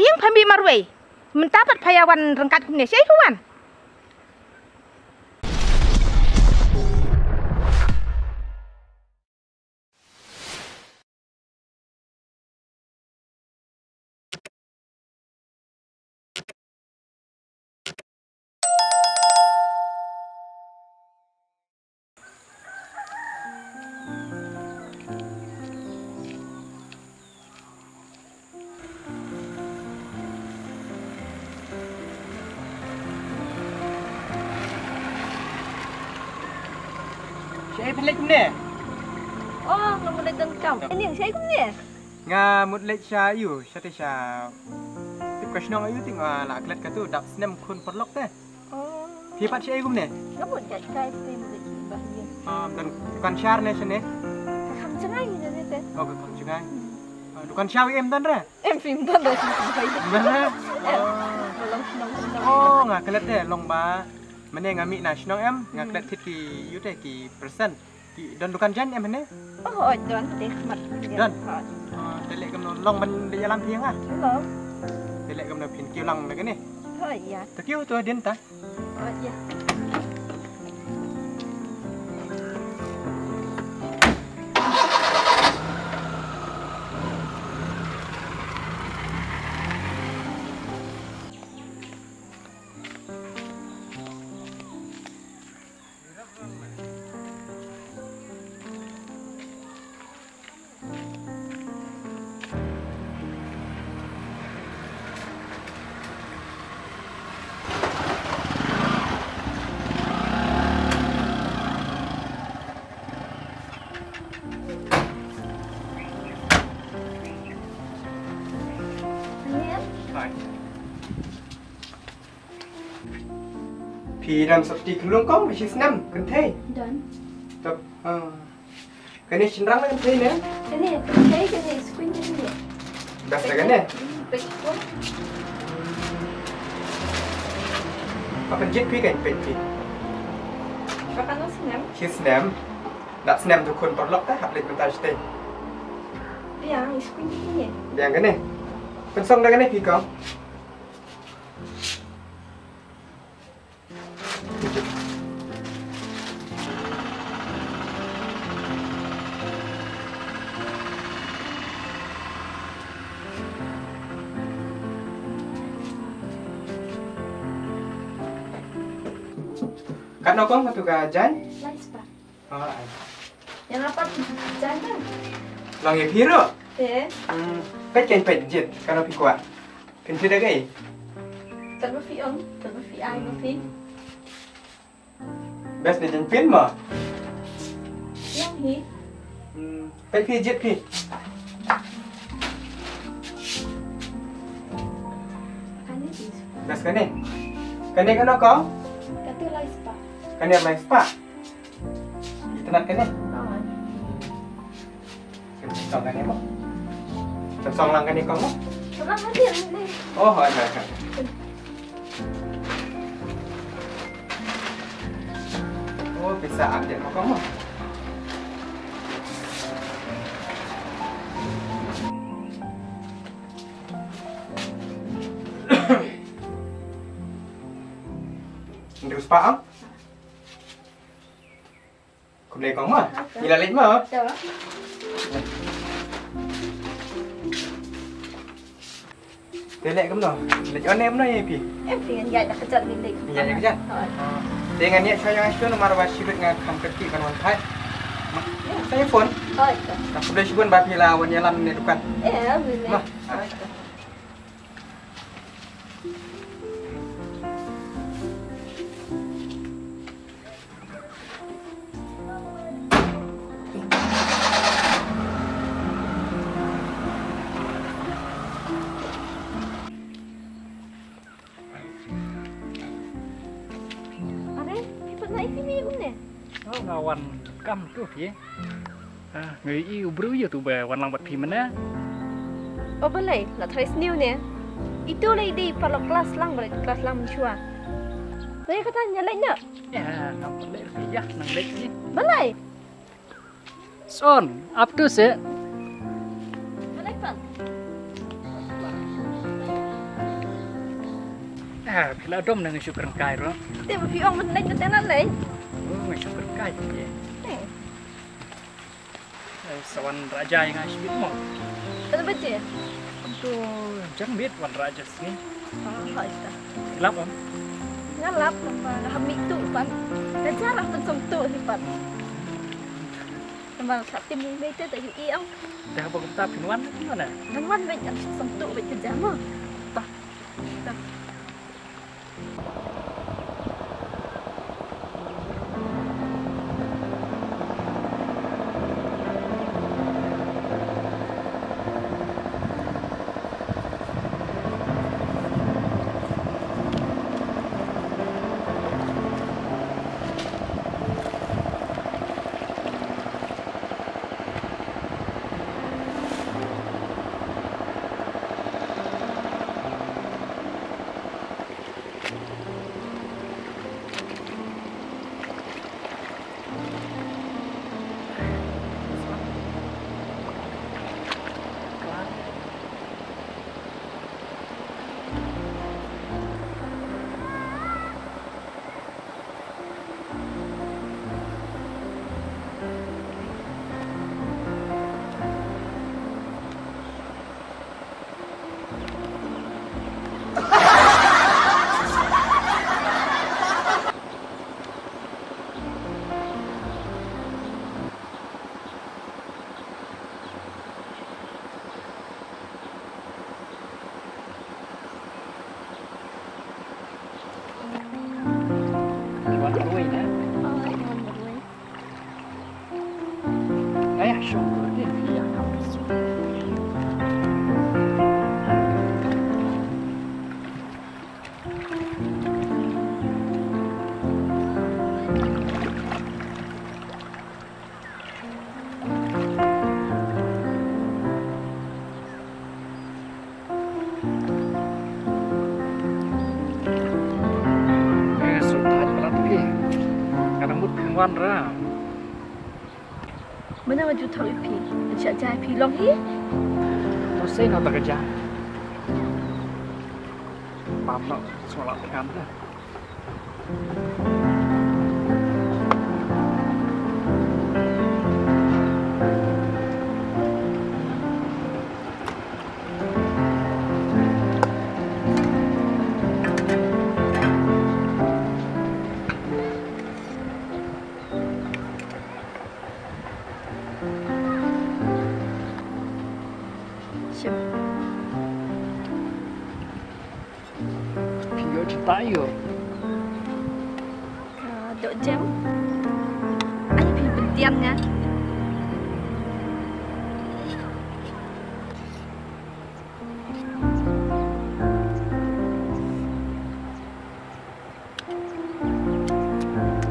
yang pambi marway. Mentapat payawan rengkat kumne sih kawan. Saya pelik kumne. Oh, ngamuk lek tengkam. Ini yang saya kumne. Ngamut lek syayu, sya. Tip kasnong ayu ting la klet katu dak snem kun perlok teh. Oh. Pi pat syayu kumne. Ngamuk jat kai stem lek bahaya. Dan dukan syar ne sene. Kam cengai ni teh. Oh, dukan cengai. Dukan syaw em tan ra. Em phim tan dah sampai. Mana? Oh. Oh, ngak klet teh long ba. Mana ngami nasional em ngaklet hit ki yute ki persen ki don dukan jan em mana? Oh, don teh mat. Don. Telek kam long ban di jalan piang ah. Hello. Telek kam pin kiulang lagi ni. Oh iya. Takiu tu adin ta. Oh iya. Pi dalam seperti kelung kau masih senam kentai. Dan. Tap. Kini cenderang kan kentai ni? Ini kentai kini screen ni. Dah segan ni. Pekpon. Apa jet pi kan pi. Pakai nasi senam. Si senam. Dak senam tu kun perlok dah hak lek bentar stay. Yang screen ni. Yang kan ni. Pensong dah kan ni pi kau. Kat nokong tu ka jan? Nice pak. Oh, Yang apa jangan? long ye piro? Eh. Pet ken pet jet kalau pi kuat. Ken tidak gay. Terbafi om, terbafi ai bafi. Best ni jen pin mah. Yang hi. Pet pi jet pi. Kani dis. Best kan ni? Kan ni kan nokong? Katu nice pak. Kan ni mai spa. Kita nak kan ni? Song kan ni mah. Song lang kan ni kau mah? Kenapa hadir ni? Oh, ada. Oh, bisa update mau kamu. Terus paham? Kau boleh kamu mah? Gila lagi mah? Dah. Telek kamu noh? Lek on em noh ye pi. Em pengen gaya dah kejar ni lagi. Iya ya kejar. Dengan niat saya itu nomor wasit dengan kamperti kan wan kai. Saya phone. Oh itu. Tak boleh sibun bapi lah wan yalan ni dukan. Boleh. Mah. Wan cam tu phi. Người yêu bru yo tu be wan lang bat phi mana. Oh boleh, nak try new ni. Itu lady kalau kelas lang boleh kelas lang mencua. Boleh kata nyalai nak? Ya, nak boleh phi ya, nang lek ni. Boleh. Son, up to se. Boleh kan? พี่ละดมdengan syukur kai ro. Tapi pi ong men nek tenan le. Oh, syukur kai je. Eh, Sawan raja yang asbit mo. tak baca. Tu jangan biết wan raja sini. Hai ta. Gelap om. Ngalap apa hamik tu pan. Dah jarang tensong tu ni pan. Sama sak tim ni betul tak i ong. Dah apa kita pinwan mana? Nang wan baik ang song tu baik kerja mah. Tah. Tah. Wan ruai na. Ai wan berwe. Ayah syukur dia ya kamu. Sultan berarti. Kadang mut pinwan ra. Mana maju thoi pi. Cha cha pi long hi. Tôi sẽ nào ta kerja. Maaf nak solat kan dah. Siap. Pio cinta yo. Dok jam. Ai pi penting nha.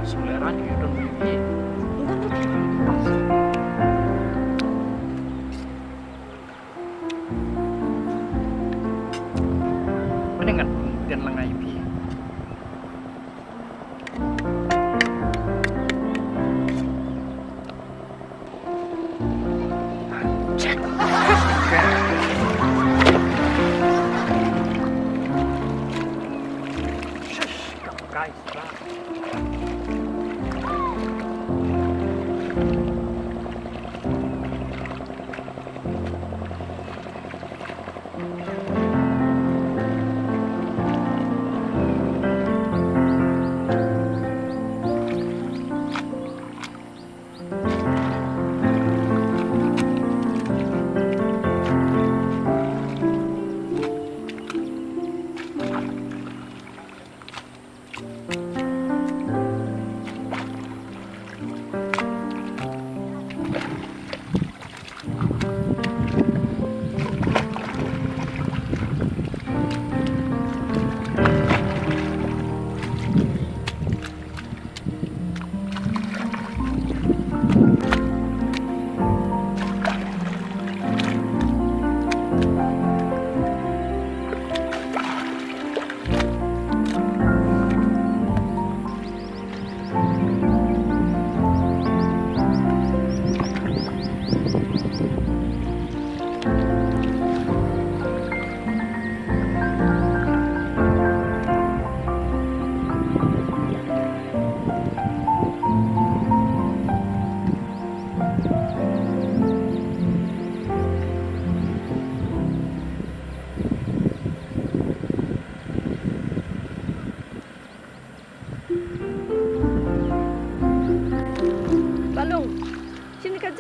Selera juga don beli. Mendingan dan lengai pi. Cek. Shush, kamu guys lah.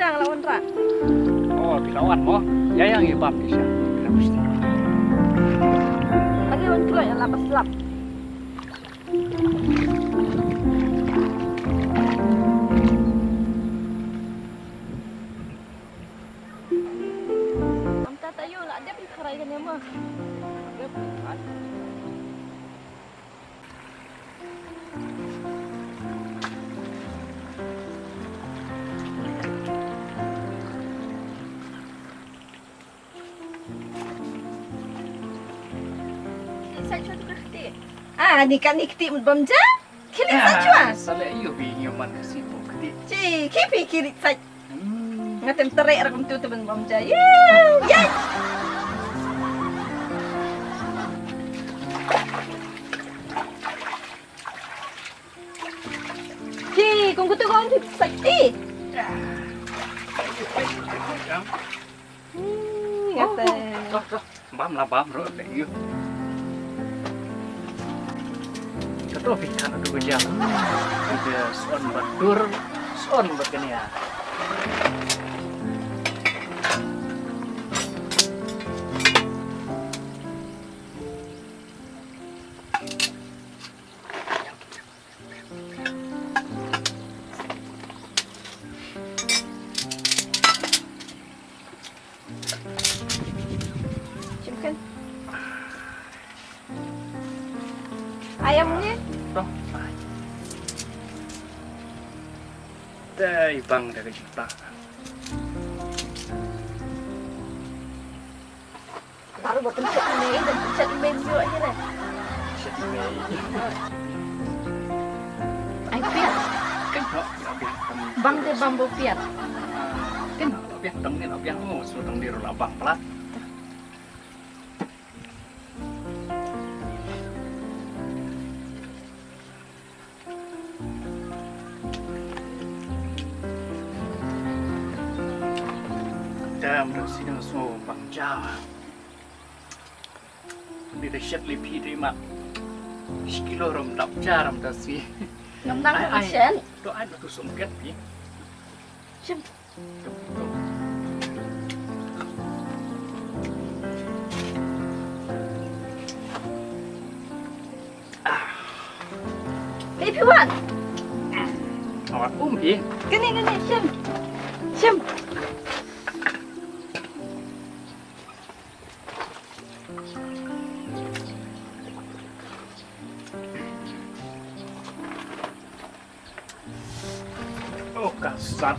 cang lawan rat. Oh, dilawan mo. Ya yang ibam di sana. Kenapa sih? Lagi wan keluar yang lapas lap. Amta tayo lah dia pikarai kan ya mah. Ah, ni kan nikti bamja? Kili sajwa. Sale iyo bi nyaman si bukti. Ci, kipi kiri saj. Ngatem terik rakum tu teman bamja. Yay! Ci, kung gusto ko ang saj ti. Ngatem. Bam lah bam ro le iyo. Ketua pikan ada bejang. Itu son batur, son begini ya. Ciumkan. Ayamnya. Toh. Dai bang dari kita. Baru buat pencet email dan pencet email juga aja deh. Ay piat. Kan Bang deh bambu piat. Kan biar tengin biar mau suruh teng di rola bang pelat. Đam được xin được số bằng chào đi được chất lý phi đi mặt kilo rồng đập cha rồng ta xí Ngâm năng không chén. đó ai được tôi sống kết phí Chim. Hey Piwan. họ phí Cái này chim. Chim. oh kasar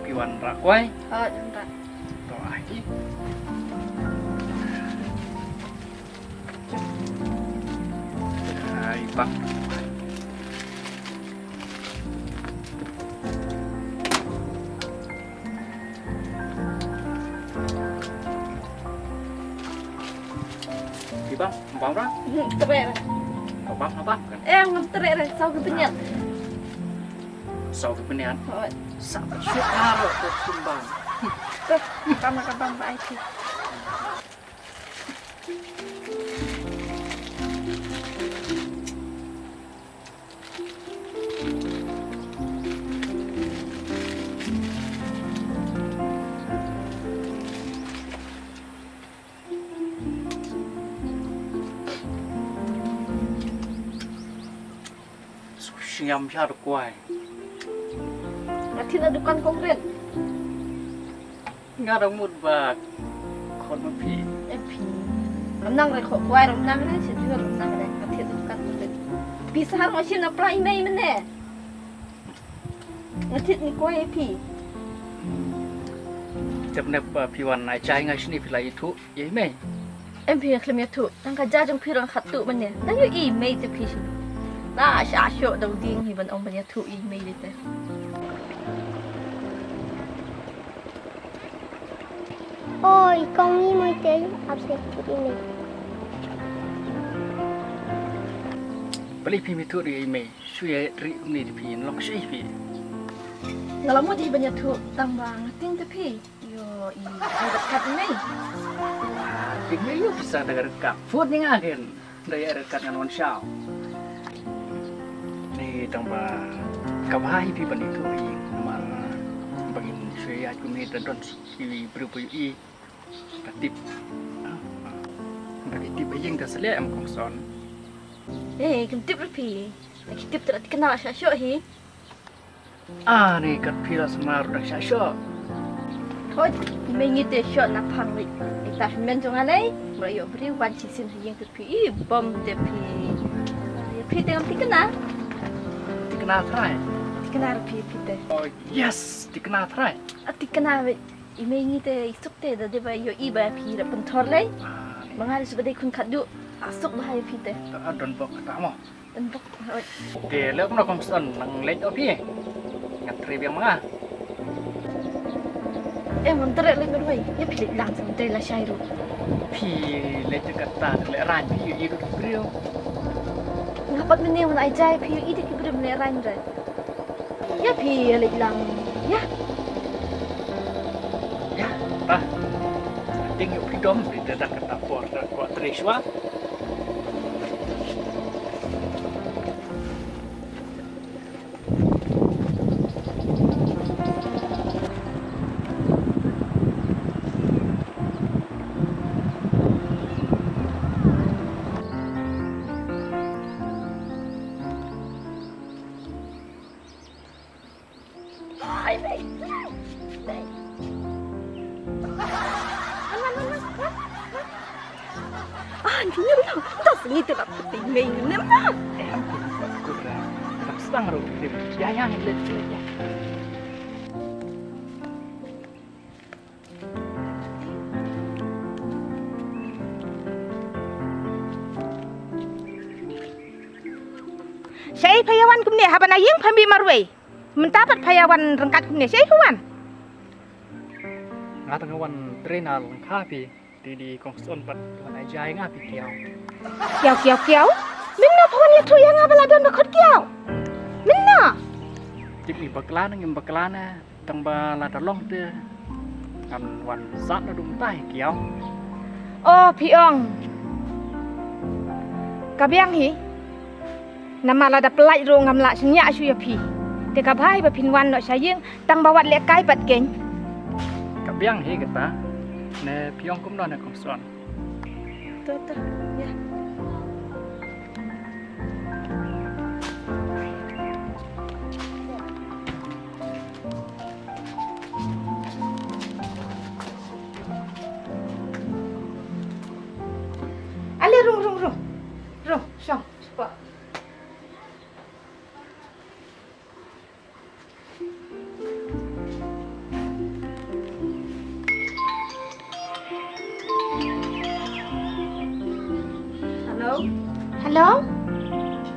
Piwan rak quay Jemrat. doa ini hai bang bang, bang ra, Terik. bang apa kan? Ngam terik dah sau ke penyat. Sau cái bên này Rồi. sao phải suốt rồi tôi không bằng. Tuh, kamu baik sih. Ngâm ra được quay. Nanti ada dukan konkret. Nggak ada mood bag. Kon pi. Pi. Renang deh kok kuai renang deh, sih juga renang deh. Nanti ada dukan konkret. Bisa harus mesin apply email mana? Nanti ni kuai pi. Sebenarnya Piwan naik cai ngai sini pilih itu, ya email. Em pi kelam tu, tang kerja jeng pi orang khatu mana? Tang you email tu pi sih. Nah, syok dah ding hiban om banyak tu email itu. Ôi, con nghĩ mới tới học sinh của mình. Beli pi itu di email, suya ri ni di pi, long sih pi. ngalamu di banyak tu tang bang ting tapi yo I ada kat ni. Tinggal yuk bisa dengar dekat. Food ni ngagen. Daya dekat dengan wan xiao. Ni tambah kabahai pi ban itu I nama bangin saya aku ni dan si berupa I katip. Bagi tip yang dah selesai am kongson. Kentip lepi. Kentip tak kenal syok hi. Ni kat pila semar dah syok. Thôi, mình nghĩ tới shot na phang vậy. Ta phải men trong này, mà yo bri wan chi sin hiang tu pi bom de pi. Ya pi te am tikna. Dikenal try. Tikna pi te. Oh yes, dikenal try. Tikna vậy. I mình nghĩ tới suk te da de ba yo I ba pi da pen thor lai. Mangal sebagai kun khadu. Asuk ba hai pi te. Don bok tak mo. Dan bok. Oke, lek no kongson nang late opi. Ngatri biang manga. Em terak lagi berway. Ya pilih langsung dari lah syairu. Pi late kata lek ran pi I duk brio. Ngapat meni mun ai jai pi I dik beri meni ran ran. Ya pi lek lang. Ya. Ya, ta. Tengok freedom di dalam kata por kuat teriswa. Ini lah, tak sengi tu lah putih main ni mana? Em kurang. Tak sedang ro film. Ya yang late ya. Saya payawan kumne haban ayeng pambi marway. Mentapat payawan rengkat kumne saya huan. Ngatang trainer kapi di kongson pat mana jai ngapi kiau. Kiau. Minna pawan ya tu yang ngabaladon bakot kiau. Minna. Tip ni bakalan ngim bakalana tangba la dalong te. Kan wan zat na dum tai kiau. Oh piong. Kabiang hi. Nama lada pelai ro ngamla senya asu ya pi. Te kabhai ba pinwan no sayeng tang bawat le kai pat geng. Kabiang hi kata. Ne piong kum na kongson. Tu, ya. Ale rung. Rung, syong, cepat. Hello?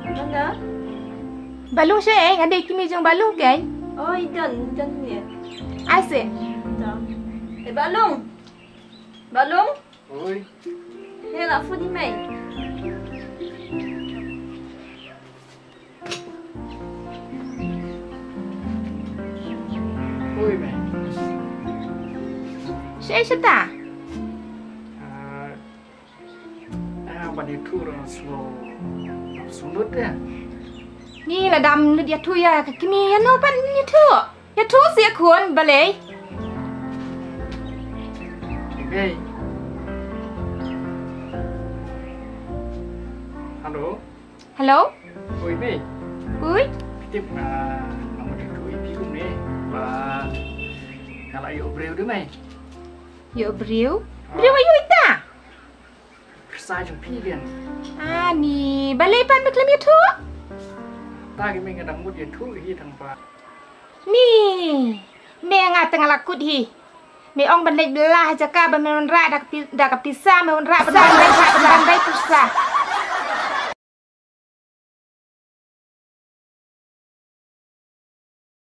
Mana? Balung saya ada kimi jeng balung kan? Oh, ikan ni. Ai se? Balung. Balung? Oi. Ni lah food ni mai. Oi me. Saya seta. Bani turun sunut ya. Ni lah dam dia tu ya kimi ya no pan ni tu. Ya tu sia kuan balai. Okay. Halo. Hello? Oi me. Ui? Tip nomor itu ipi kum ni. Ba kalau ayo breu tu me. Yo briu. Briu ayo ita. Sa jung pi lian. Ni balai pan beklam ya tu. Ta ki meng kadang mut ye thu hi thang pa. Ni. Me nga tengah lakut hi. Me ong balai belah jaka ban ra dak pisah me on ra ban dai pusah.